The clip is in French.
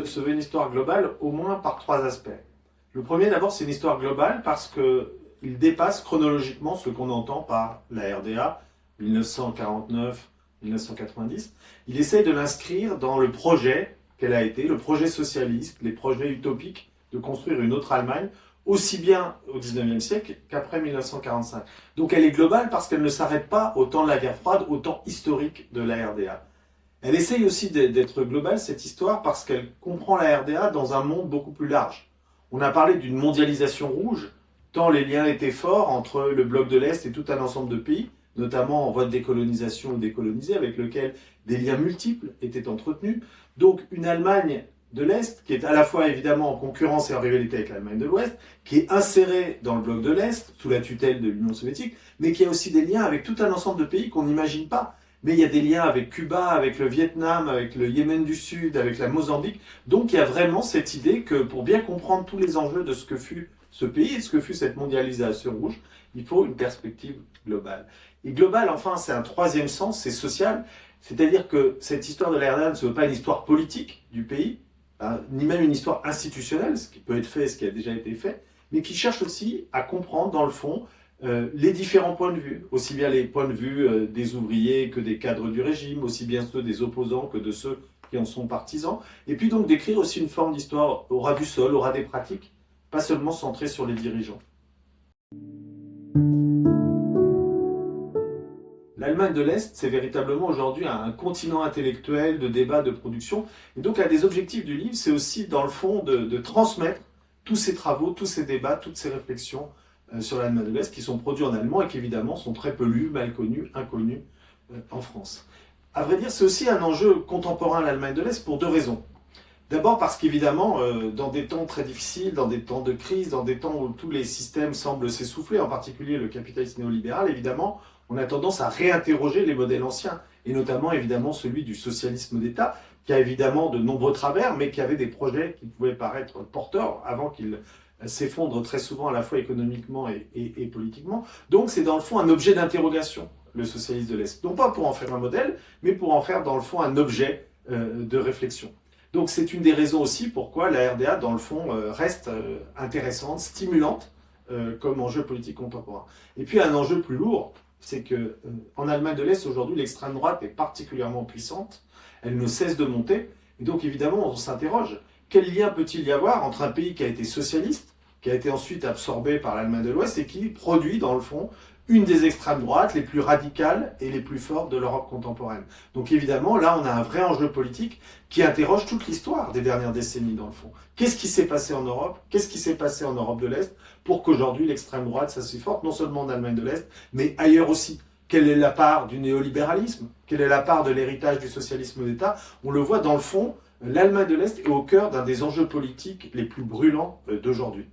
se veut une histoire globale au moins par trois aspects. Le premier, d'abord, c'est une histoire globale parce qu'il dépasse chronologiquement ce qu'on entend par la RDA, 1949-1990. Il essaye de l'inscrire dans le projet qu'elle a été, le projet socialiste, les projets utopiques de construire une autre Allemagne, aussi bien au XIXe siècle qu'après 1945. Donc elle est globale parce qu'elle ne s'arrête pas au temps de la guerre froide, au temps historique de la RDA. Elle essaye aussi d'être globale, cette histoire, parce qu'elle comprend la RDA dans un monde beaucoup plus large. On a parlé d'une mondialisation rouge, tant les liens étaient forts entre le bloc de l'Est et tout un ensemble de pays, notamment en voie de décolonisation ou décolonisée, avec lequel des liens multiples étaient entretenus. Donc une Allemagne de l'Est, qui est à la fois évidemment en concurrence et en rivalité avec l'Allemagne de l'Ouest, qui est insérée dans le bloc de l'Est, sous la tutelle de l'Union soviétique, mais qui a aussi des liens avec tout un ensemble de pays qu'on n'imagine pas. Mais il y a des liens avec Cuba, avec le Vietnam, avec le Yémen du Sud, avec la Mozambique. Donc il y a vraiment cette idée que pour bien comprendre tous les enjeux de ce que fut ce pays et de ce que fut cette mondialisation rouge, il faut une perspective globale. Et globale, enfin, c'est un troisième sens, c'est social. C'est-à-dire que cette histoire de la RDA ne se veut pas une histoire politique du pays, ni même une histoire institutionnelle, ce qui peut être fait, ce qui a déjà été fait, mais qui cherche aussi à comprendre, dans le fond, les différents points de vue, aussi bien les points de vue des ouvriers que des cadres du régime, aussi bien ceux des opposants que de ceux qui en sont partisans, et puis donc d'écrire aussi une forme d'histoire au ras du sol, au ras des pratiques, pas seulement centrée sur les dirigeants. L'Allemagne de l'Est, c'est véritablement aujourd'hui un continent intellectuel, de débat, de production, et donc un des objectifs du livre, c'est aussi dans le fond de transmettre tous ces travaux, tous ces débats, toutes ces réflexions sur l'Allemagne de l'Est qui sont produits en allemand et qui évidemment sont très peu lus, mal connus, inconnus en France. À vrai dire, c'est aussi un enjeu contemporain à l'Allemagne de l'Est pour deux raisons. D'abord parce qu'évidemment, dans des temps très difficiles, dans des temps de crise, dans des temps où tous les systèmes semblent s'essouffler, en particulier le capitalisme néolibéral, évidemment, on a tendance à réinterroger les modèles anciens, et notamment évidemment celui du socialisme d'État, qui a évidemment de nombreux travers, mais qui avait des projets qui pouvaient paraître porteurs avant qu'ils s'effondre très souvent à la fois économiquement et politiquement. Donc c'est dans le fond un objet d'interrogation, le socialisme de l'Est. Non pas pour en faire un modèle, mais pour en faire dans le fond un objet de réflexion. Donc c'est une des raisons aussi pourquoi la RDA, dans le fond, reste intéressante, stimulante comme enjeu politique contemporain. Et puis un enjeu plus lourd, c'est qu'en Allemagne de l'Est, aujourd'hui, l'extrême droite est particulièrement puissante, elle ne cesse de monter, et donc évidemment on s'interroge. Quel lien peut-il y avoir entre un pays qui a été socialiste, qui a été ensuite absorbé par l'Allemagne de l'Ouest et qui produit, dans le fond, une des extrêmes droites les plus radicales et les plus fortes de l'Europe contemporaine. Donc évidemment, là, on a un vrai enjeu politique qui interroge toute l'histoire des dernières décennies, dans le fond. Qu'est-ce qui s'est passé en Europe? Qu'est-ce qui s'est passé en Europe de l'Est pour qu'aujourd'hui l'extrême droite soit si forte, non seulement en Allemagne de l'Est, mais ailleurs aussi? Quelle est la part du néolibéralisme? Quelle est la part de l'héritage du socialisme d'État? On le voit dans le fond, l'Allemagne de l'Est est au cœur d'un des enjeux politiques les plus brûlants d'aujourd'hui.